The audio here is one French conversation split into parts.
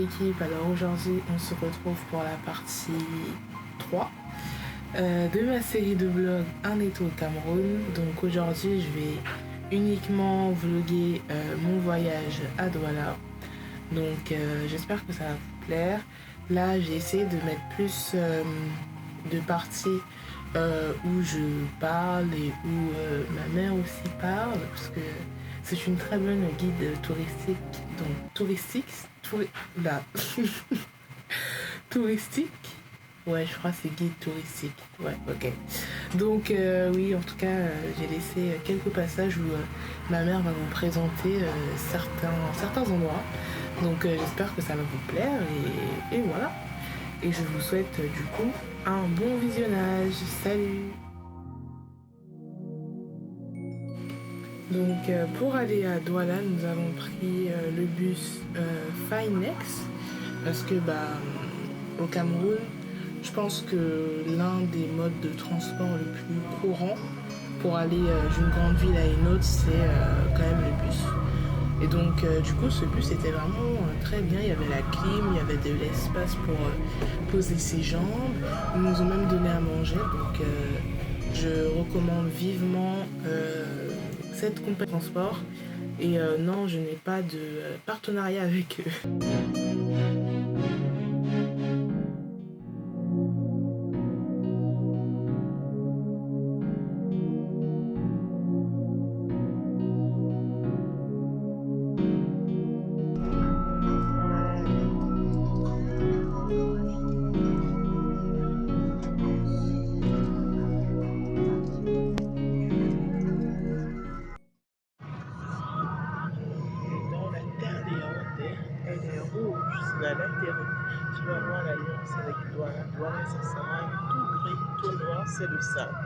l'équipe. Alors aujourd'hui on se retrouve pour la partie 3 de ma série de vlogs Un été au Cameroun. Donc aujourd'hui je vais uniquement vlogger mon voyage à Douala. Donc j'espère que ça va vous plaire. Là j'ai essayé de mettre plus de parties où je parle et où ma mère aussi parle, parce que c'est une très bonne guide touristique. Donc touristique. Ouais, je crois que c'est guide touristique. Ouais, ok. Donc oui, en tout cas, j'ai laissé quelques passages où ma mère va vous présenter certains endroits. Donc j'espère que ça va vous plaire et voilà. Et je vous souhaite du coup un bon visionnage. Salut! Donc pour aller à Douala, nous avons pris le bus Finex parce que au Cameroun, je pense que l'un des modes de transport le plus courant pour aller d'une grande ville à une autre, c'est quand même le bus. Et donc du coup ce bus était vraiment très bien, il y avait la clim, il y avait de l'espace pour poser ses jambes, ils nous ont même donné à manger, donc je recommande vivement cette compagnie de transport. Et non, je n'ai pas de partenariat avec eux. Elle est rouge, c'est la latérite. Tu vas voir la nuance avec Douala. Douala, ça sera tout gris, tout noir, c'est le sable.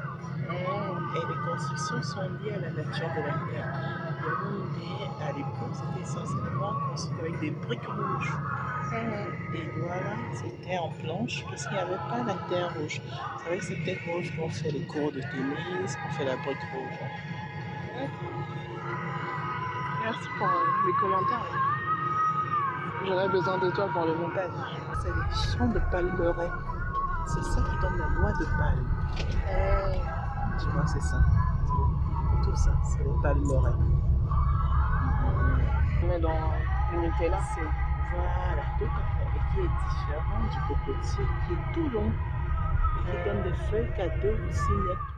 Et les constructions sont liées à la nature de la terre. Yaoundé, à l'époque, c'était essentiellement construit avec des briques rouges. Et Douala, c'était en planche parce qu'il n'y avait pas la terre rouge. Vous savez que c'est peut-être rouge qu'on fait les cours de tennis, qu'on fait la brique rouge. Merci pour les commentaires. J'aurais besoin de toi pour le montage. C'est les champs de palmeraie. C'est ça qui donne la noix de palme. Tu vois, c'est ça. Tout ça, c'est les palmeraies. Mais dans le Nutella, c'est voilà, tout à fait. Et qui est différent du cocotier, qui est tout long. Et qui donne des feuilles qu'à 2 ou 6 mètres.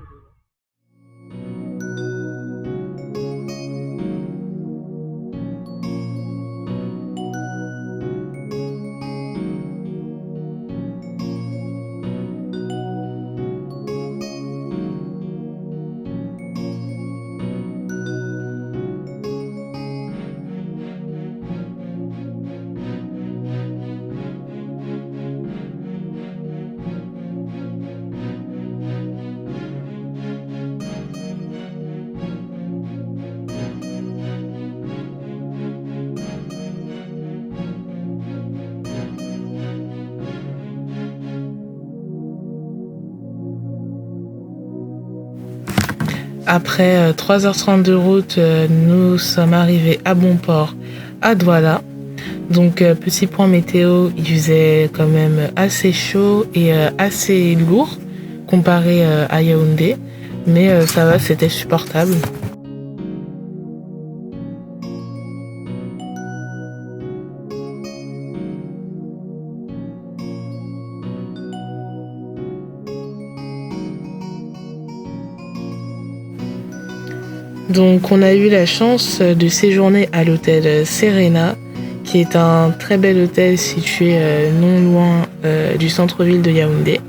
Après 3h30 de route, nous sommes arrivés à bon port à Douala. Donc petit point météo, il faisait quand même assez chaud et assez lourd comparé à Yaoundé. Mais ça va, c'était supportable. Donc on a eu la chance de séjourner à l'hôtel Serena, qui est un très bel hôtel situé non loin du centre-ville de Yaoundé.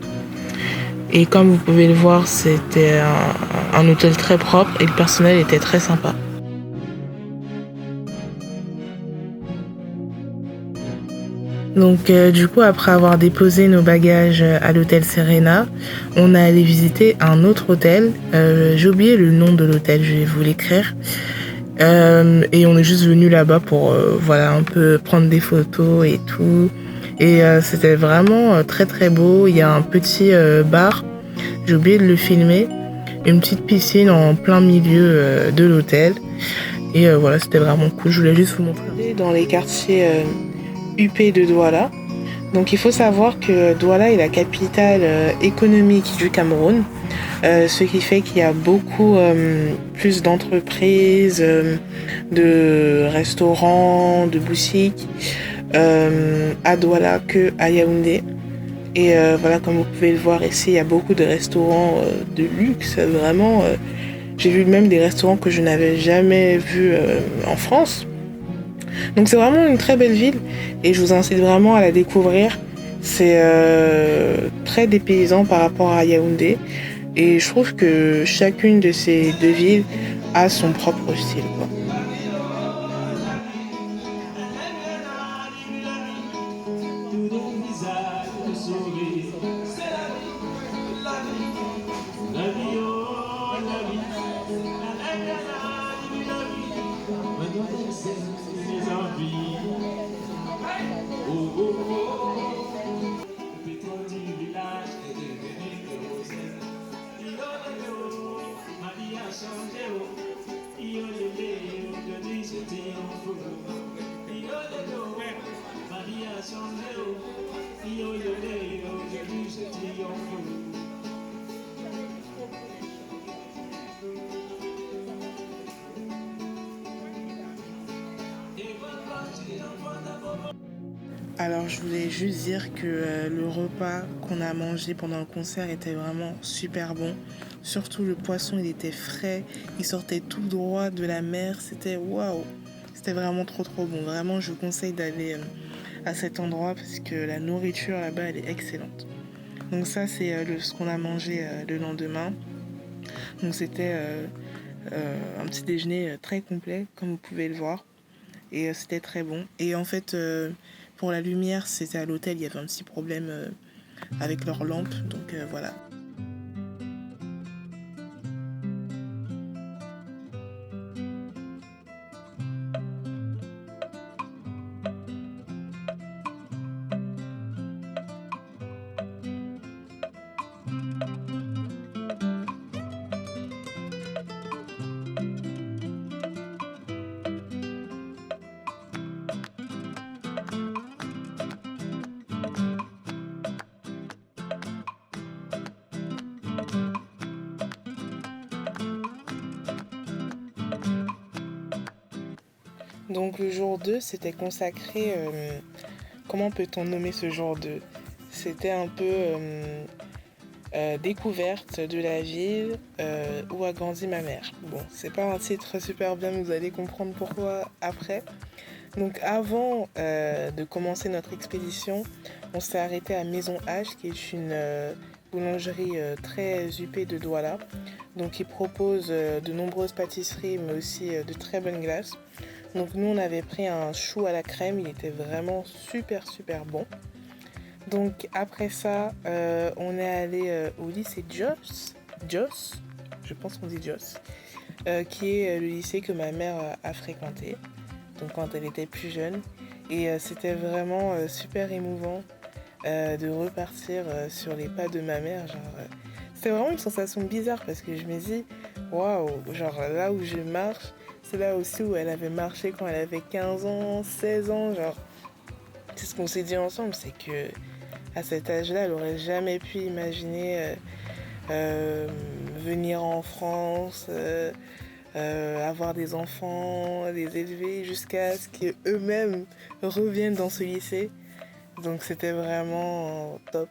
Et comme vous pouvez le voir, c'était un hôtel très propre et le personnel était très sympa. Donc du coup, après avoir déposé nos bagages à l'hôtel Serena, on a allé visiter un autre hôtel. J'ai oublié le nom de l'hôtel, je vais vous l'écrire. Et on est juste venu là-bas pour voilà, un peu prendre des photos et tout. Et c'était vraiment très très beau. Il y a un petit bar, j'ai oublié de le filmer. Une petite piscine en plein milieu de l'hôtel. Et voilà, c'était vraiment cool. Je voulais juste vous montrer. Dans les quartiers huppé de Douala. Donc il faut savoir que Douala est la capitale économique du Cameroun, ce qui fait qu'il y a beaucoup plus d'entreprises, de restaurants, de boutiques à Douala qu'à Yaoundé. Et voilà, comme vous pouvez le voir ici, il y a beaucoup de restaurants de luxe, vraiment. J'ai vu même des restaurants que je n'avais jamais vus en France. Donc c'est vraiment une très belle ville et je vous incite vraiment à la découvrir. C'est très dépaysant par rapport à Yaoundé et je trouve que chacune de ces deux villes a son propre style, quoi. Alors je voulais juste dire que le repas qu'on a mangé pendant le concert était vraiment super bon. Surtout le poisson, il était frais, il sortait tout droit de la mer, c'était waouh. C'était vraiment trop bon. Vraiment, je vous conseille d'aller à cet endroit parce que la nourriture là-bas, elle est excellente. Donc ça, c'est ce qu'on a mangé le lendemain. Donc c'était un petit déjeuner très complet, comme vous pouvez le voir. Et c'était très bon. Et en fait, pour la lumière, c'était à l'hôtel, il y avait un petit problème avec leurs lampes. Donc voilà. Donc le jour 2, c'était consacré, comment peut-on nommer ce jour 2? C'était un peu découverte de la ville où a grandi ma mère. Bon, c'est pas un titre super bien, mais vous allez comprendre pourquoi après. Donc avant de commencer notre expédition, on s'est arrêté à Maison H, qui est une boulangerie très huppée de Douala. Donc il propose de nombreuses pâtisseries, mais aussi de très bonnes glaces. Donc nous on avait pris un chou à la crème, il était vraiment super bon. Donc après ça, on est allé au lycée Jos, je pense qu'on dit Jos, qui est le lycée que ma mère a fréquenté, donc quand elle était plus jeune. Et c'était vraiment super émouvant de repartir sur les pas de ma mère. C'était vraiment une sensation bizarre parce que je me dis, waouh, genre là où je marche, c'est là aussi où elle avait marché quand elle avait 15 ans, 16 ans, genre. C'est ce qu'on s'est dit ensemble, c'est que à cet âge-là, elle aurait jamais pu imaginer venir en France, avoir des enfants, les élever jusqu'à ce qu'eux-mêmes reviennent dans ce lycée. Donc c'était vraiment top.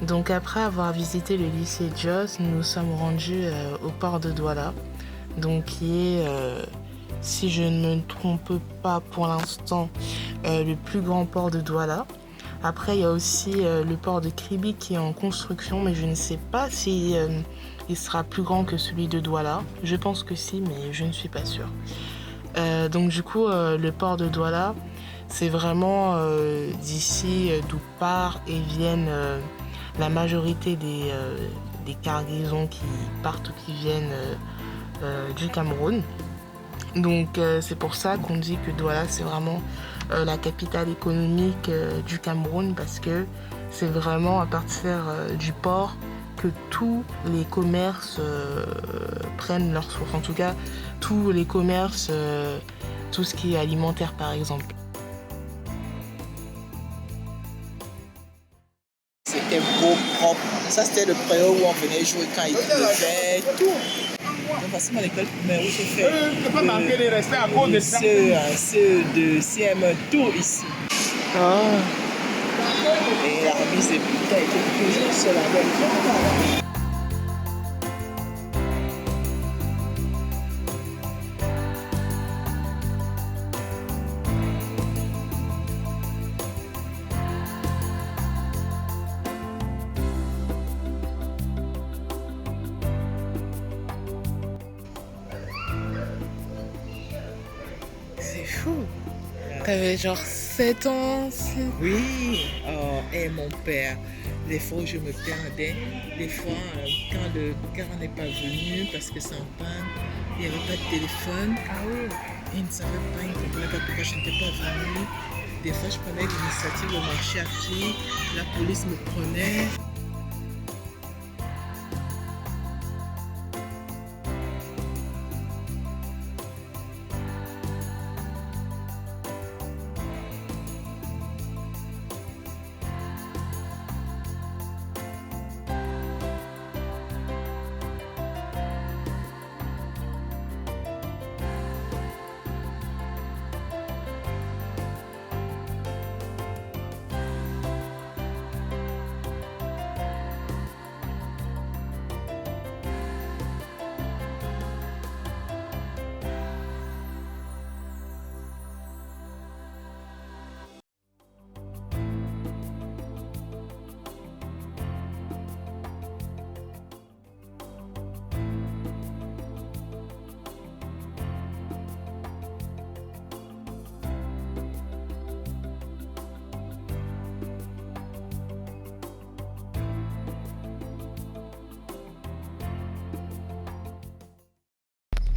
Donc après avoir visité le lycée Jos, nous sommes rendus au port de Douala, donc qui est, si je ne me trompe pas pour l'instant, le plus grand port de Douala, Après, il y a aussi le port de Kribi qui est en construction, mais je ne sais pas si il sera plus grand que celui de Douala. Je pense que si, mais je ne suis pas sûre. Donc du coup, le port de Douala, c'est vraiment d'ici d'où part et viennent la majorité des cargaisons qui partent ou qui viennent du Cameroun. Donc c'est pour ça qu'on dit que Douala, c'est vraiment la capitale économique du Cameroun, parce que c'est vraiment à partir du port que tous les commerces prennent leur source. En tout cas, tous les commerces, tout ce qui est alimentaire par exemple. C'était beau, propre. Ça, c'était le préau où on venait jouer quand il pleuvait, tout. Donc, forcément, l'école primaire où j'ai fait de CM1, tout ici. Ah. Et la remise des bulletins était toujours sur la même chose. C'est fou. T'avais genre 7 ans. Oui, oh, et mon père, des fois je me perdais, des fois quand le car n'est pas venu parce que c'est en panne, il n'y avait pas de téléphone. Ah oui. Il ne savait pas, il ne comprenait pas pourquoi je n'étais pas venue. Des fois je prenais l'initiative de marcher à pied, la police me prenait.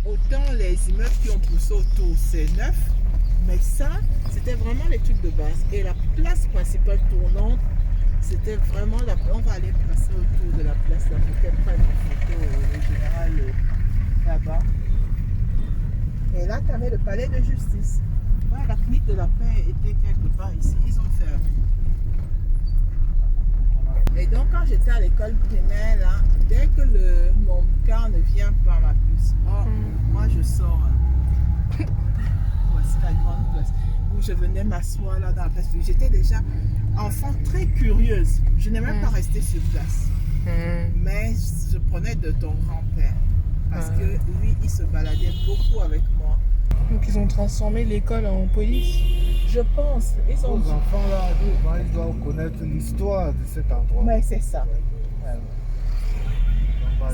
Autant les immeubles qui ont poussé autour, c'est neuf, mais ça, c'était vraiment les trucs de base. Et la place principale tournante, c'était vraiment la... On va aller passer autour de la place, là, pour qu'elle prenne en photo le général là-bas. Et là, tu avais le palais de justice. Ouais, la clinique de la paix était quelque part ici. Ils ont fermé. Et donc, quand j'étais à l'école primaire, là, dès que mon car ne vient pas à ma puce, moi je sors. Voici la grande place où je venais m'asseoir là dans la place. J'étais déjà enfant très curieuse. Je n'aimais même pas rester sur place. Mais je prenais de ton grand-père. Parce que lui, il se baladait beaucoup avec moi. Donc ils ont transformé l'école en police. Je pense. Ils ont... Les enfants là, ils doivent connaître l'histoire de cet endroit. Mais c'est ça.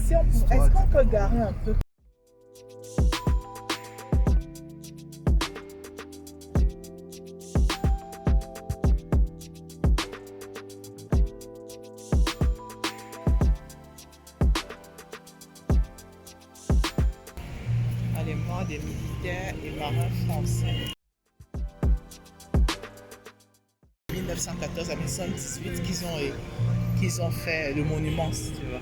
Si est-ce qu'on peut garer un peu? Les morts des militaires et marins français. 1914 à 1918 qu'ils ont fait le monument, si tu vois.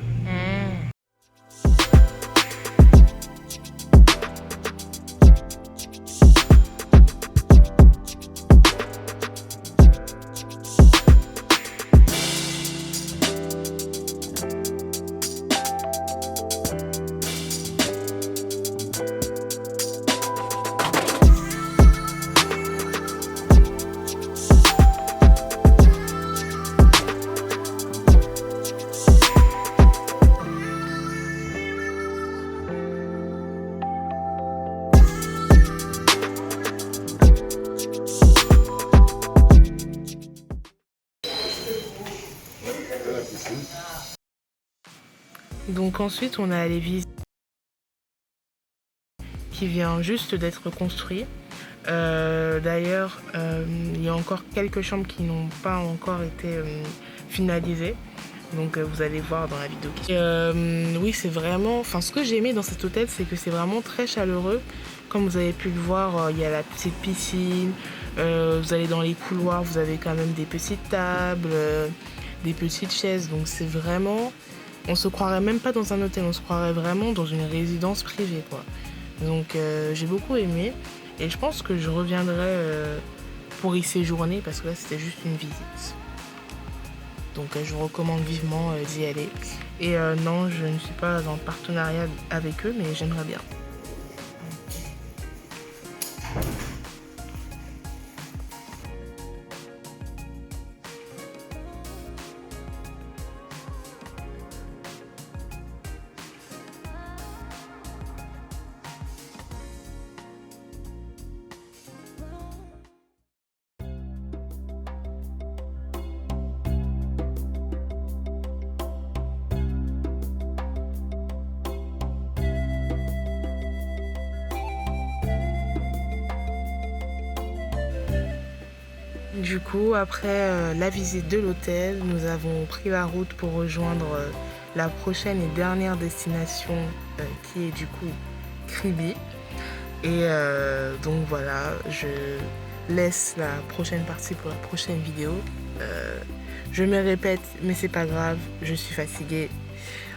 Donc ensuite, on est allé visiter qui vient juste d'être construit. D'ailleurs, il y a encore quelques chambres qui n'ont pas encore été finalisées. Donc vous allez voir dans la vidéo. Oui, c'est vraiment... Enfin, ce que j'ai aimé dans cet hôtel, c'est que c'est vraiment très chaleureux. Comme vous avez pu le voir, il y a la petite piscine. Vous allez dans les couloirs, vous avez quand même des petites tables, des petites chaises. Donc c'est vraiment... On se croirait même pas dans un hôtel, on se croirait vraiment dans une résidence privée, quoi. Donc j'ai beaucoup aimé. Et je pense que je reviendrai pour y séjourner parce que là, c'était juste une visite. Donc je vous recommande vivement d'y aller. Et non, je ne suis pas en partenariat avec eux, mais j'aimerais bien. Du coup, après la visite de l'hôtel, nous avons pris la route pour rejoindre la prochaine et dernière destination qui est du coup Kribi. Et donc voilà, je laisse la prochaine partie pour la prochaine vidéo. Je me répète, mais c'est pas grave, je suis fatiguée.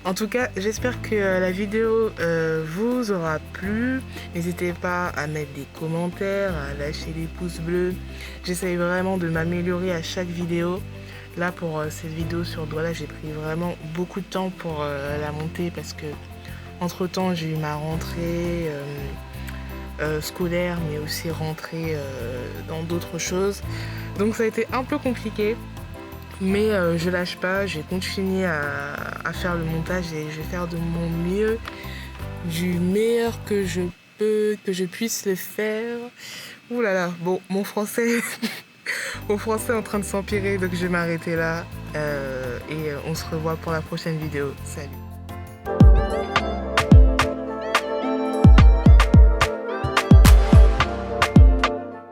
En tout cas, j'espère que la vidéo vous aura plu. N'hésitez pas à mettre des commentaires, à lâcher des pouces bleus. J'essaye vraiment de m'améliorer à chaque vidéo. Là, pour cette vidéo sur Douala, j'ai pris vraiment beaucoup de temps pour la monter parce que entre-temps, j'ai eu ma rentrée scolaire, mais aussi rentrée dans d'autres choses. Donc ça a été un peu compliqué. Mais je lâche pas, je vais continuer à faire le montage et je vais faire de mon mieux, du meilleur que je peux, que je puisse le faire. Ouh là là, bon, mon français est en train de s'empirer, donc je vais m'arrêter là. Et on se revoit pour la prochaine vidéo. Salut!